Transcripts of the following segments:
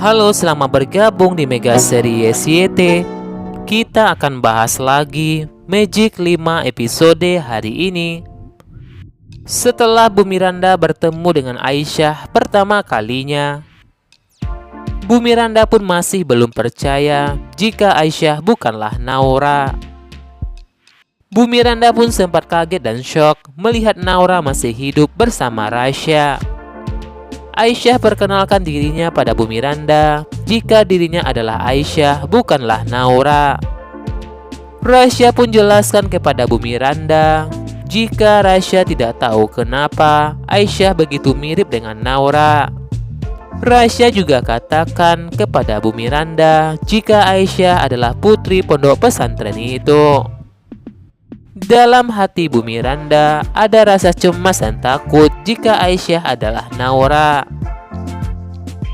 Halo, selamat bergabung di Mega Series YT. Kita akan bahas lagi Magic 5 episode hari ini. Setelah Bu Miranda bertemu dengan Aisyah pertama kalinya, Bu Miranda pun masih belum percaya jika Aisyah bukanlah Naura. Bu Miranda pun sempat kaget dan syok melihat Naura masih hidup bersama Rasya. Aisyah perkenalkan dirinya pada Bu Miranda jika dirinya adalah Aisyah, bukanlah Naura. Rasya pun jelaskan kepada Bu Miranda jika Rasya tidak tahu kenapa Aisyah begitu mirip dengan Naura. Rasya juga katakan kepada Bu Miranda jika Aisyah adalah putri pondok pesantren itu. Dalam hati Bu Miranda ada rasa cemas dan takut jika Aisyah adalah Naura.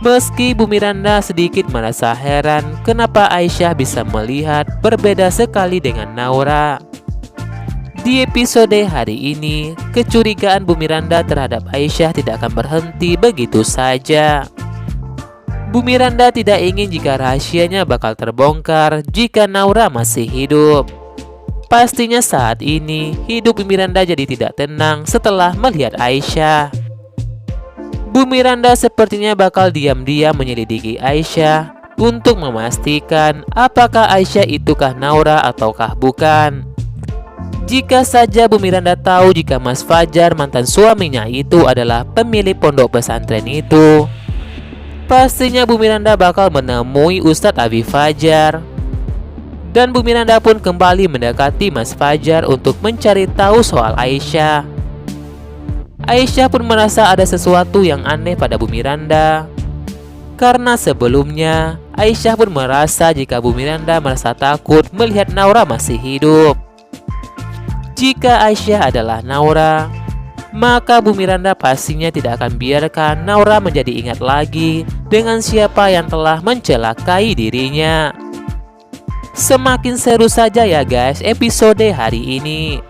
Meski Bu Miranda sedikit merasa heran kenapa Aisyah bisa melihat berbeda sekali dengan Naura. Di episode hari ini, kecurigaan Bu Miranda terhadap Aisyah tidak akan berhenti begitu saja. Bu Miranda tidak ingin jika rahasianya bakal terbongkar jika Naura masih hidup. Pastinya saat ini hidup Bu Miranda jadi tidak tenang setelah melihat Aisyah. Bu Miranda sepertinya bakal diam-diam menyelidiki Aisyah untuk memastikan apakah Aisyah itukah Naura ataukah bukan. Jika saja Bu Miranda tahu jika Mas Fajar mantan suaminya itu adalah pemilik pondok pesantren itu, pastinya Bu Miranda bakal menemui Ustadz Abi Fajar. Dan Bu Miranda pun kembali mendekati Mas Fajar untuk mencari tahu soal Aisyah. Aisyah pun merasa ada sesuatu yang aneh pada Bu Miranda. Karena sebelumnya, Aisyah pun merasa jika Bu Miranda merasa takut melihat Naura masih hidup. Jika Aisyah adalah Naura, maka Bu Miranda pastinya tidak akan biarkan Naura menjadi ingat lagi dengan siapa yang telah mencelakai dirinya. Semakin seru saja ya guys episode hari ini.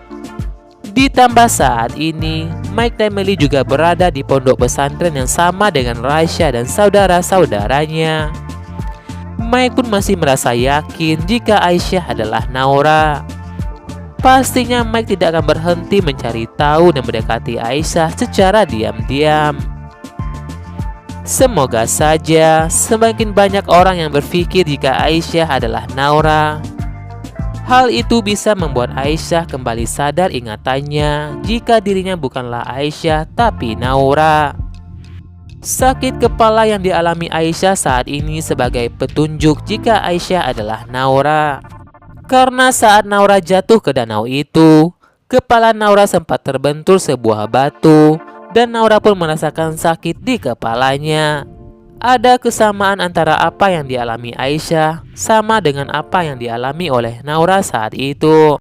Ditambah saat ini Mike dan Melly juga berada di pondok pesantren yang sama dengan Rasya dan saudara-saudaranya. Mike pun masih merasa yakin jika Aisyah adalah Naura. Pastinya Mike tidak akan berhenti mencari tahu dan mendekati Aisyah secara diam-diam. Semoga saja semakin banyak orang yang berpikir jika Aisyah adalah Naura. Hal itu bisa membuat Aisyah kembali sadar ingatannya jika dirinya bukanlah Aisyah tapi Naura. Sakit kepala yang dialami Aisyah saat ini sebagai petunjuk jika Aisyah adalah Naura. Karena saat Naura jatuh ke danau itu, kepala Naura sempat terbentur sebuah batu. Dan Naura pun merasakan sakit di kepalanya. Ada kesamaan antara apa yang dialami Aisyah sama dengan apa yang dialami oleh Naura saat itu.